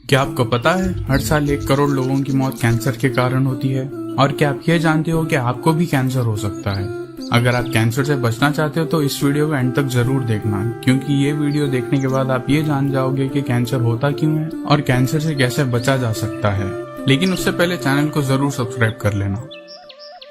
क्या आपको पता है हर साल 1 करोड़ लोगों की मौत कैंसर के कारण होती है? और क्या आप ये जानते हो कि आपको भी कैंसर हो सकता है? अगर आप कैंसर से बचना चाहते हो तो इस वीडियो को एंड तक जरूर देखना, क्योंकि ये वीडियो देखने के बाद आप ये जान जाओगे कि कैंसर होता क्यों है और कैंसर से कैसे बचा जा सकता है। लेकिन उससे पहले चैनल को जरूर सब्सक्राइब कर लेना।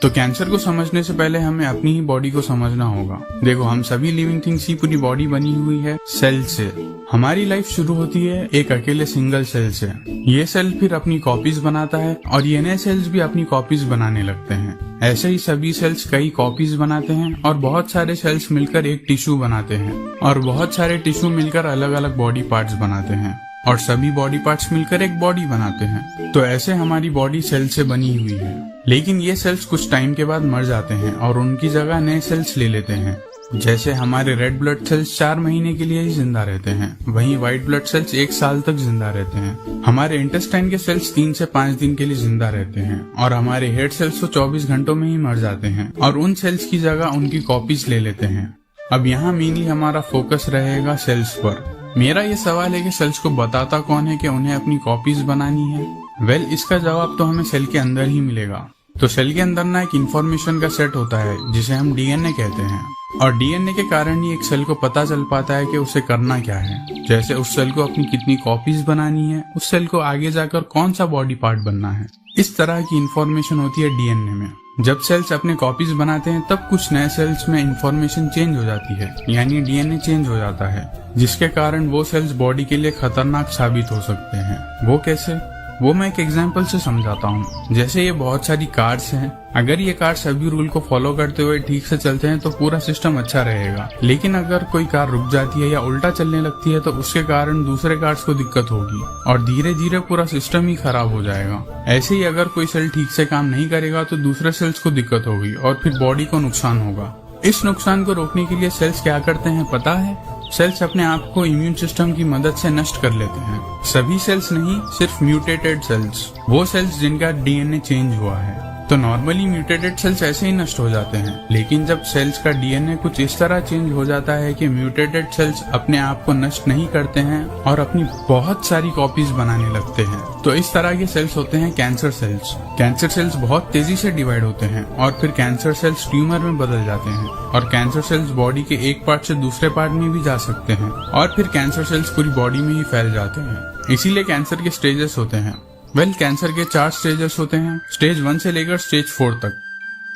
तो कैंसर को समझने से पहले हमें अपनी ही बॉडी को समझना होगा। देखो, हम सभी लिविंग थिंग्स की पूरी बॉडी बनी हुई है सेल से। हमारी लाइफ शुरू होती है एक अकेले सिंगल सेल से। ये सेल फिर अपनी कॉपीज बनाता है और ये नए सेल्स भी अपनी कॉपीज बनाने लगते हैं। ऐसे ही सभी सेल्स कई कॉपीज बनाते हैं और बहुत सारे सेल्स मिलकर एक टिश्यू बनाते हैं और बहुत सारे टिश्यू मिलकर अलग अलग बॉडी पार्ट्स बनाते हैं और सभी बॉडी पार्ट्स मिलकर एक बॉडी बनाते हैं। तो ऐसे हमारी बॉडी सेल से बनी हुई है। लेकिन ये सेल्स कुछ टाइम के बाद मर जाते हैं और उनकी जगह नए सेल्स ले लेते हैं। जैसे हमारे रेड ब्लड सेल्स 4 महीने के लिए ही जिंदा रहते हैं, वहीं व्हाइट ब्लड सेल्स 1 साल तक जिंदा रहते हैं। हमारे इंटेस्टाइन के सेल्स 3 से 5 दिन के लिए जिंदा रहते हैं और हमारे हेड सेल्स तो 24 घंटों में ही मर जाते हैं और उन सेल्स की जगह उनकी कॉपीज ले लेते हैं। अब यहाँ मेनली हमारा फोकस रहेगा सेल्स पर। मेरा ये सवाल है कि सेल्स को बताता कौन है कि उन्हें अपनी कॉपीज बनानी है? इसका जवाब तो हमें सेल के अंदर ही मिलेगा। तो सेल के अंदर ना एक इंफॉर्मेशन का सेट होता है जिसे हम डीएनए कहते हैं, और डीएनए के कारण ही एक सेल को पता चल पाता है कि उसे करना क्या है। जैसे उस सेल को अपनी कितनी कॉपीज बनानी है, उस सेल को आगे जाकर कौन सा बॉडी पार्ट बनना है। इस तरह की इंफॉर्मेशन होती है डीएनए में। जब सेल्स अपने कॉपीज बनाते हैं तब कुछ नए सेल्स में इंफॉर्मेशन चेंज हो जाती है, यानी डीएनए चेंज हो जाता है, जिसके कारण वो सेल्स बॉडी के लिए खतरनाक साबित हो सकते हैं। वो कैसे? वो मैं एक एग्जांपल से समझाता हूँ। जैसे ये बहुत सारी कार्स हैं। अगर ये कार सभी रूल को फॉलो करते हुए ठीक से चलते हैं तो पूरा सिस्टम अच्छा रहेगा। लेकिन अगर कोई कार रुक जाती है या उल्टा चलने लगती है तो उसके कारण दूसरे कार्स को दिक्कत होगी और धीरे धीरे पूरा सिस्टम ही खराब हो जाएगा। ऐसे ही अगर कोई सेल ठीक से काम नहीं करेगा तो दूसरे सेल्स को दिक्कत होगी और फिर बॉडी को नुकसान होगा। इस नुकसान को रोकने के लिए सेल्स क्या करते हैं पता है? सेल्स अपने आप को इम्यून सिस्टम की मदद से नष्ट कर लेते हैं। सभी सेल्स नहीं, सिर्फ म्यूटेटेड सेल्स, वो सेल्स जिनका डीएनए चेंज हुआ है। तो नॉर्मली म्यूटेटेड सेल्स ऐसे ही नष्ट हो जाते हैं, लेकिन जब सेल्स का डीएनए कुछ इस तरह चेंज हो जाता है कि म्यूटेटेड सेल्स अपने आप को नष्ट नहीं करते हैं और अपनी बहुत सारी कॉपीज बनाने लगते हैं, तो इस तरह के सेल्स होते हैं कैंसर सेल्स। कैंसर सेल्स बहुत तेजी से डिवाइड होते हैं और फिर कैंसर सेल्स ट्यूमर में बदल जाते हैं और कैंसर सेल्स बॉडी के एक पार्ट से दूसरे पार्ट में भी जा सकते हैं और फिर कैंसर सेल्स पूरी बॉडी में ही फैल जाते हैं। इसीलिए कैंसर के स्टेजेस होते हैं। कैंसर के 4 स्टेजेस होते हैं, स्टेज 1 से लेकर स्टेज 4 तक।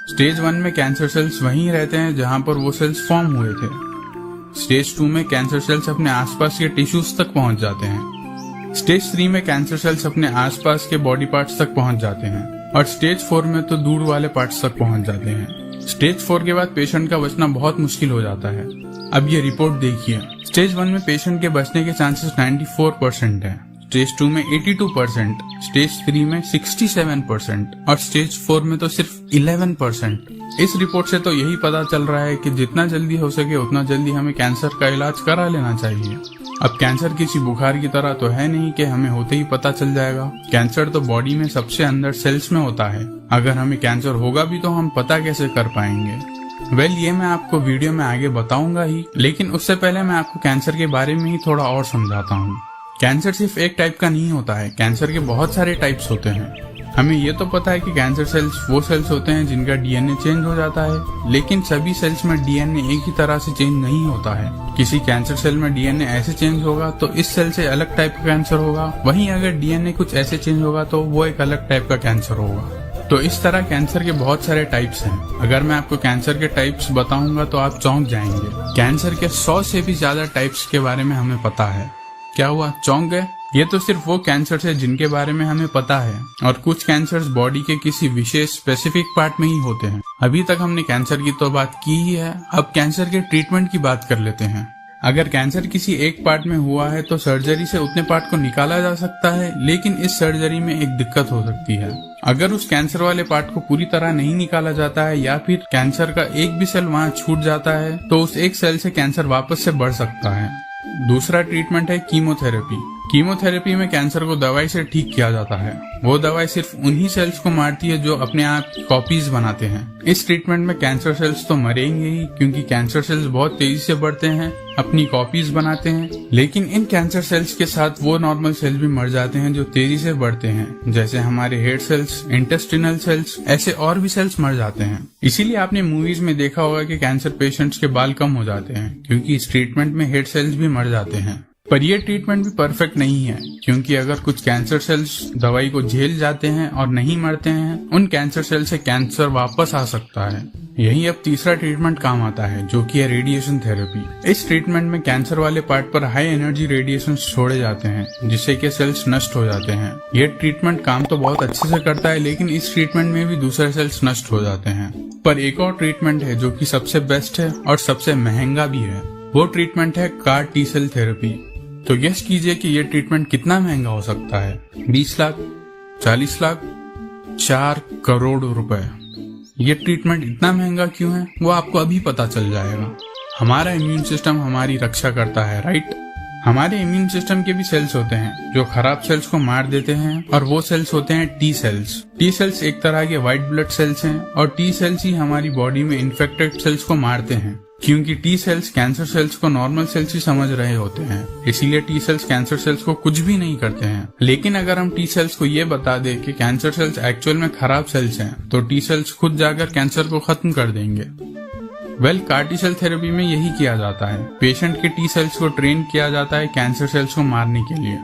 स्टेज 1 में कैंसर सेल्स वहीं रहते हैं जहां पर वो सेल्स फॉर्म हुए थे। स्टेज 2 में कैंसर सेल्स अपने आसपास के टिश्यूज तक पहुंच जाते हैं। स्टेज 3 में कैंसर सेल्स अपने आसपास के बॉडी पार्ट्स तक पहुंच जाते हैं और स्टेज 4 में तो दूर वाले पार्ट्स तक पहुंच जाते हैं। स्टेज 4 के बाद पेशेंट का बचना बहुत मुश्किल हो जाता है। अब ये रिपोर्ट देखिए। स्टेज 1 में पेशेंट के बचने के चांसेस 94% है, स्टेज 2 में 82%, स्टेज 3 में 67% और स्टेज 4 में तो सिर्फ 11%। इस रिपोर्ट से तो यही पता चल रहा है कि जितना जल्दी हो सके उतना जल्दी हमें कैंसर का इलाज करा लेना चाहिए। अब कैंसर किसी बुखार की तरह तो है नहीं कि हमें होते ही पता चल जाएगा। कैंसर तो बॉडी में सबसे अंदर सेल्स में होता है। अगर हमें कैंसर होगा भी तो हम पता कैसे कर पाएंगे? ये मैं आपको वीडियो में आगे बताऊंगा ही, लेकिन उससे पहले मैं आपको कैंसर के बारे में ही थोड़ा और समझाता हूँ। कैंसर सिर्फ एक टाइप का नहीं होता है, कैंसर के बहुत सारे टाइप्स होते हैं। हमें ये तो पता है कि कैंसर सेल्स वो सेल्स होते हैं जिनका डीएनए चेंज हो जाता है, लेकिन सभी सेल्स में डीएनए एक ही तरह से चेंज नहीं होता है। किसी कैंसर सेल में डीएनए ऐसे चेंज होगा तो इस सेल से अलग टाइप का कैंसर होगा, वहीं अगर डीएनए कुछ ऐसे चेंज होगा तो वो एक अलग टाइप का कैंसर होगा। तो इस तरह कैंसर के बहुत सारे टाइप्स हैं। अगर मैं आपको कैंसर के टाइप्स बताऊंगा तो आप चौंक जाएंगे। कैंसर के 100 से भी ज्यादा टाइप्स के बारे में हमें पता है। क्या हुआ, चौंक गए? ये तो सिर्फ वो कैंसर है जिनके बारे में हमें पता है, और कुछ कैंसर्स बॉडी के किसी विशेष स्पेसिफिक पार्ट में ही होते हैं। अभी तक हमने कैंसर की तो बात की ही है, अब कैंसर के ट्रीटमेंट की बात कर लेते हैं। अगर कैंसर किसी एक पार्ट में हुआ है तो सर्जरी से उतने पार्ट को निकाला जा सकता है, लेकिन इस सर्जरी में एक दिक्कत हो सकती है। अगर उस कैंसर वाले पार्ट को पूरी तरह नहीं निकाला जाता है या फिर कैंसर का एक भी सेल वहाँ छूट जाता है तो उस एक सेल से कैंसर वापस से बढ़ सकता है। दूसरा ट्रीटमेंट है कीमोथेरेपी। कीमोथेरेपी में कैंसर को दवाई से ठीक किया जाता है। वो दवाई सिर्फ उन्हीं सेल्स को मारती है जो अपने आप की कॉपीज बनाते हैं। इस ट्रीटमेंट में कैंसर सेल्स तो मरेंगे ही, क्योंकि कैंसर सेल्स बहुत तेजी से बढ़ते हैं, अपनी कॉपीज बनाते हैं। लेकिन इन कैंसर सेल्स के साथ वो नॉर्मल सेल्स भी मर जाते हैं जो तेजी से बढ़ते हैं, जैसे हमारे हेड सेल्स, इंटेस्टिनल सेल्स, ऐसे और भी सेल्स मर जाते हैं। इसीलिए आपने मूवीज में देखा होगा कि कैंसर पेशेंट्स के बाल कम हो जाते हैं, क्योंकि इस ट्रीटमेंट में हेड सेल्स भी मर जाते हैं। पर यह ट्रीटमेंट भी परफेक्ट नहीं है, क्योंकि अगर कुछ कैंसर सेल्स दवाई को झेल जाते हैं और नहीं मरते हैं, उन कैंसर सेल से कैंसर वापस आ सकता है। यही अब तीसरा ट्रीटमेंट काम आता है, जो कि है रेडिएशन थेरेपी। इस ट्रीटमेंट में कैंसर वाले पार्ट पर हाई एनर्जी रेडिएशन छोड़े जाते हैं, जिससे कि सेल्स नष्ट हो जाते हैं। यह ट्रीटमेंट काम तो बहुत अच्छे से करता है, लेकिन इस ट्रीटमेंट में भी दूसरे सेल्स नष्ट हो जाते हैं। पर एक और ट्रीटमेंट है जो कि सबसे बेस्ट है और सबसे महंगा भी है। वो ट्रीटमेंट है कार टी सेल थेरेपी। तो गेस कीजिए कि ये ट्रीटमेंट कितना महंगा हो सकता है? 20 लाख, 40 लाख, 4 करोड़ रुपए। ये ट्रीटमेंट इतना महंगा क्यों है, वो आपको अभी पता चल जाएगा। हमारा इम्यून सिस्टम हमारी रक्षा करता है, राइट? हमारे इम्यून सिस्टम के भी सेल्स होते हैं जो खराब सेल्स को मार देते हैं, और वो सेल्स होते हैं टी सेल्स। टी सेल्स एक तरह के व्हाइट ब्लड सेल्स हैं, और टी सेल्स ही हमारी बॉडी में इन्फेक्टेड सेल्स को मारते हैं, क्योंकि टी सेल्स कैंसर सेल्स को नॉर्मल सेल्स ही समझ रहे होते हैं। इसीलिए टी सेल्स कैंसर सेल्स को कुछ भी नहीं करते हैं। लेकिन अगर हम टी सेल्स को ये बता दें कि कैंसर सेल्स एक्चुअल में खराब सेल्स हैं, तो टी सेल्स खुद जाकर कैंसर को खत्म कर देंगे। कार टी सेल थेरेपी में यही किया जाता है। पेशेंट के टी सेल्स को ट्रेन किया जाता है कैंसर सेल्स को मारने के लिए।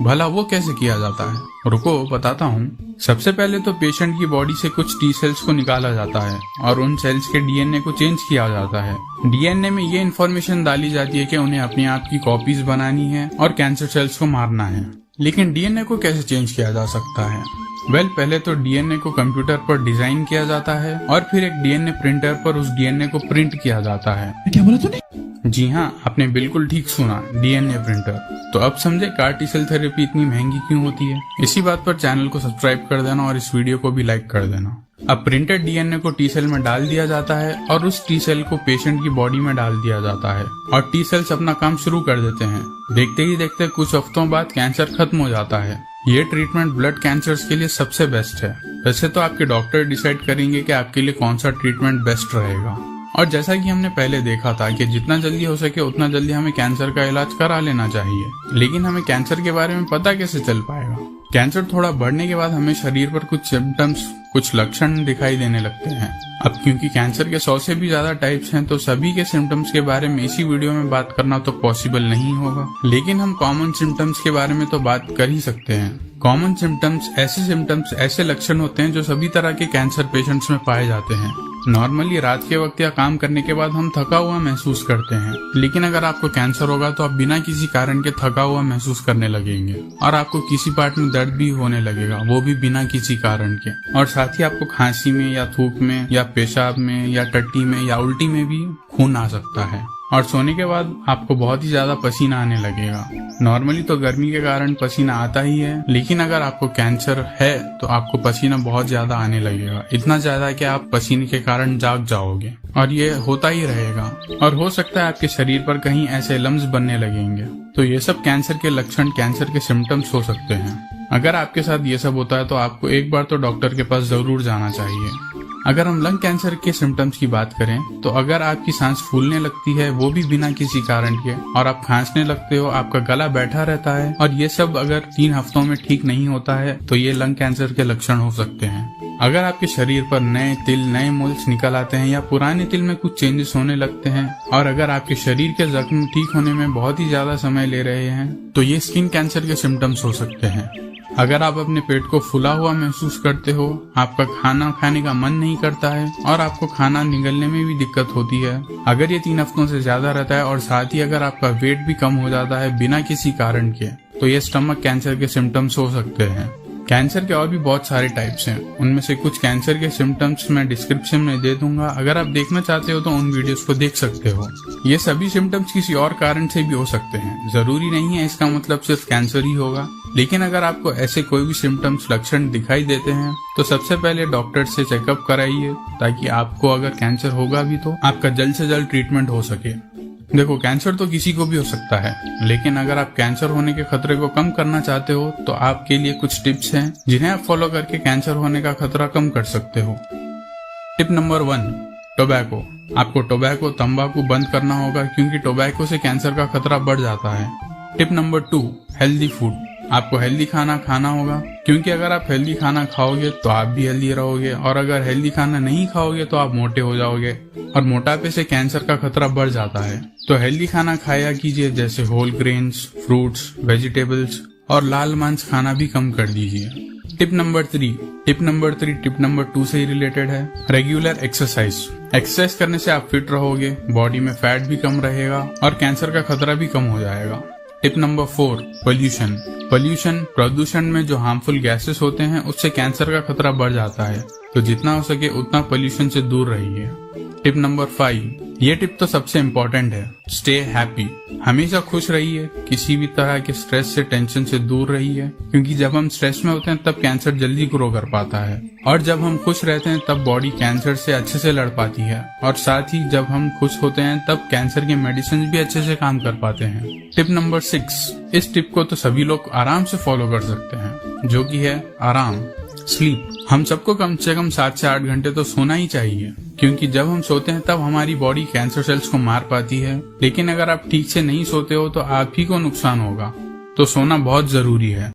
भला वो कैसे किया जाता है? रुको बताता हूँ। सबसे पहले तो पेशेंट की बॉडी से कुछ टी सेल्स को निकाला जाता है और उन सेल्स के डीएनए को चेंज किया जाता है। डीएनए में ये इन्फॉर्मेशन डाली जाती है कि उन्हें अपने आप की कॉपीज बनानी है और कैंसर सेल्स को मारना है। लेकिन डीएनए को कैसे चेंज किया जा सकता है? पहले तो डीएनए को कंप्यूटर पर डिजाइन किया जाता है और फिर एक डीएनए प्रिंटर पर उस डीएनए को प्रिंट किया जाता है। क्या बोला तूने? जी हाँ, आपने बिल्कुल ठीक सुना, डीएनए प्रिंटर। तो अब समझे कार टी सेल थेरेपी इतनी महंगी क्यों होती है। इसी बात पर चैनल को सब्सक्राइब कर देना और इस वीडियो को भी लाइक कर देना। अब प्रिंटेड डीएनए को टी सेल में डाल दिया जाता है और उस टी सेल को पेशेंट की बॉडी में डाल दिया जाता है और टी सेल्स अपना काम शुरू कर देते हैं। देखते ही देखते कुछ हफ्तों बाद कैंसर खत्म हो जाता है। ये ट्रीटमेंट ब्लड कैंसर्स के लिए सबसे बेस्ट है। वैसे तो आपके डॉक्टर डिसाइड करेंगे कि आपके लिए कौन सा ट्रीटमेंट बेस्ट रहेगा। और जैसा कि हमने पहले देखा था कि जितना जल्दी हो सके उतना जल्दी हमें कैंसर का इलाज करा लेना चाहिए। लेकिन हमें कैंसर के बारे में पता कैसे चल पाएगा? कैंसर थोड़ा बढ़ने के बाद हमें शरीर पर कुछ सिम्टम्स, कुछ लक्षण दिखाई देने लगते हैं। अब क्योंकि कैंसर के 100 से भी ज्यादा टाइप्स हैं, तो सभी के सिम्टम्स के बारे में इसी वीडियो में बात करना तो पॉसिबल नहीं होगा। लेकिन हम कॉमन सिम्टम्स के बारे में तो बात कर ही सकते हैं। कॉमन सिम्टम्स ऐसे लक्षण होते हैं जो सभी तरह के कैंसर पेशेंट्स में पाए जाते हैं। नॉर्मली रात के वक्त या काम करने के बाद हम थका हुआ महसूस करते हैं, लेकिन अगर आपको कैंसर होगा तो आप बिना किसी कारण के थका हुआ महसूस करने लगेंगे और आपको किसी पार्ट में दर्द भी होने लगेगा, वो भी बिना किसी कारण के। और साथ ही आपको खांसी में या थूक में या पेशाब में या टट्टी में या उल्टी में भी खून आ सकता है। और सोने के बाद आपको बहुत ही ज्यादा पसीना आने लगेगा। नॉर्मली तो गर्मी के कारण पसीना आता ही है, लेकिन अगर आपको कैंसर है तो आपको पसीना बहुत ज्यादा आने लगेगा, इतना ज्यादा कि आप पसीने के कारण जाग जाओगे और ये होता ही रहेगा। और हो सकता है आपके शरीर पर कहीं ऐसे लम्स बनने लगेंगे। तो ये सब कैंसर के लक्षण, कैंसर के सिम्टम्स हो सकते हैं। अगर आपके साथ ये सब होता है तो आपको एक बार तो डॉक्टर के पास जरूर जाना चाहिए। अगर हम लंग कैंसर के सिम्टम्स की बात करें तो अगर आपकी सांस फूलने लगती है, वो भी बिना किसी कारण के, और आप खांसने लगते हो, आपका गला बैठा रहता है, और ये सब अगर 3 हफ्तों में ठीक नहीं होता है तो ये लंग कैंसर के लक्षण हो सकते हैं। अगर आपके शरीर पर नए तिल, नए मोल्स निकल आते हैं या पुराने तिल में कुछ चेंजेस होने लगते हैं, और अगर आपके शरीर के जख्म ठीक होने में बहुत ही ज्यादा समय ले रहे हैं, तो ये स्किन कैंसर के सिम्टम्स हो सकते हैं। अगर आप अपने पेट को फुला हुआ महसूस करते हो, आपका खाना खाने का मन नहीं करता है और आपको खाना निगलने में भी दिक्कत होती है, अगर ये 3 हफ्तों से ज्यादा रहता है, और साथ ही अगर आपका वेट भी कम हो जाता है बिना किसी कारण के, तो ये स्टमक कैंसर के सिम्टम्स हो सकते हैं। कैंसर के और भी बहुत सारे टाइप्स हैं, उनमें से कुछ कैंसर के सिम्टम्स मैं डिस्क्रिप्शन में दे दूंगा। अगर आप देखना चाहते हो तो उन वीडियोस को देख सकते हो। ये सभी सिम्टम्स किसी और कारण से भी हो सकते हैं, जरूरी नहीं है इसका मतलब सिर्फ कैंसर ही होगा। लेकिन अगर आपको ऐसे कोई भी सिम्टम्स, लक्षण दिखाई देते हैं तो सबसे पहले डॉक्टर से चेकअप कराइए, ताकि आपको अगर कैंसर होगा भी तो आपका जल्द से जल्द ट्रीटमेंट हो सके। देखो, कैंसर तो किसी को भी हो सकता है, लेकिन अगर आप कैंसर होने के खतरे को कम करना चाहते हो तो आपके लिए कुछ टिप्स हैं जिन्हें आप फॉलो करके कैंसर होने का खतरा कम कर सकते हो। Tip number 1, tobacco. आपको टोबैको तंबाकू बंद करना होगा क्योंकि टोबैको से कैंसर का खतरा बढ़ जाता है। Tip number 2, healthy food. आपको हेल्दी खाना खाना होगा क्योंकि अगर आप हेल्दी खाना खाओगे तो आप भी हेल्दी रहोगे, और अगर हेल्दी खाना नहीं खाओगे तो आप मोटे हो जाओगे, और मोटापे से कैंसर का खतरा बढ़ जाता है। तो हेल्दी खाना खाया कीजिए, जैसे होल ग्रेन्स, फ्रूट्स, वेजिटेबल्स और लाल मांस खाना भी कम कर दीजिए। टिप नंबर 3 टिप नंबर 2 से ही रिलेटेड है। रेगुलर एक्सरसाइज करने से आप फिट रहोगे, बॉडी में फैट भी कम रहेगा और कैंसर का खतरा भी कम हो जाएगा। टिप नंबर 4, प्रदूषण में जो हार्मफुल गैसेस होते हैं उससे कैंसर का खतरा बढ़ जाता है, तो जितना हो सके उतना पोल्यूशन से दूर रहिए। टिप नंबर 5, ये टिप तो सबसे इम्पोर्टेंट है, स्टे हैप्पी। हमेशा खुश रहिए, किसी भी तरह के स्ट्रेस से, टेंशन से दूर रहिए, क्योंकि जब हम स्ट्रेस में होते हैं तब कैंसर जल्दी ग्रो कर पाता है, और जब हम खुश रहते हैं तब बॉडी कैंसर से अच्छे से लड़ पाती है, और साथ ही जब हम खुश होते हैं तब कैंसर के मेडिसिन भी अच्छे से काम कर पाते हैं। टिप नंबर 6, इस टिप को तो सभी लोग आराम से फॉलो कर सकते हैं, जो कि है आराम, स्लीप। हम सबको कम से कम 7 से 8 घंटे तो सोना ही चाहिए, क्योंकि जब हम सोते हैं तब हमारी बॉडी कैंसर सेल्स को मार पाती है। लेकिन अगर आप ठीक से नहीं सोते हो तो आप ही को नुकसान होगा, तो सोना बहुत जरूरी है।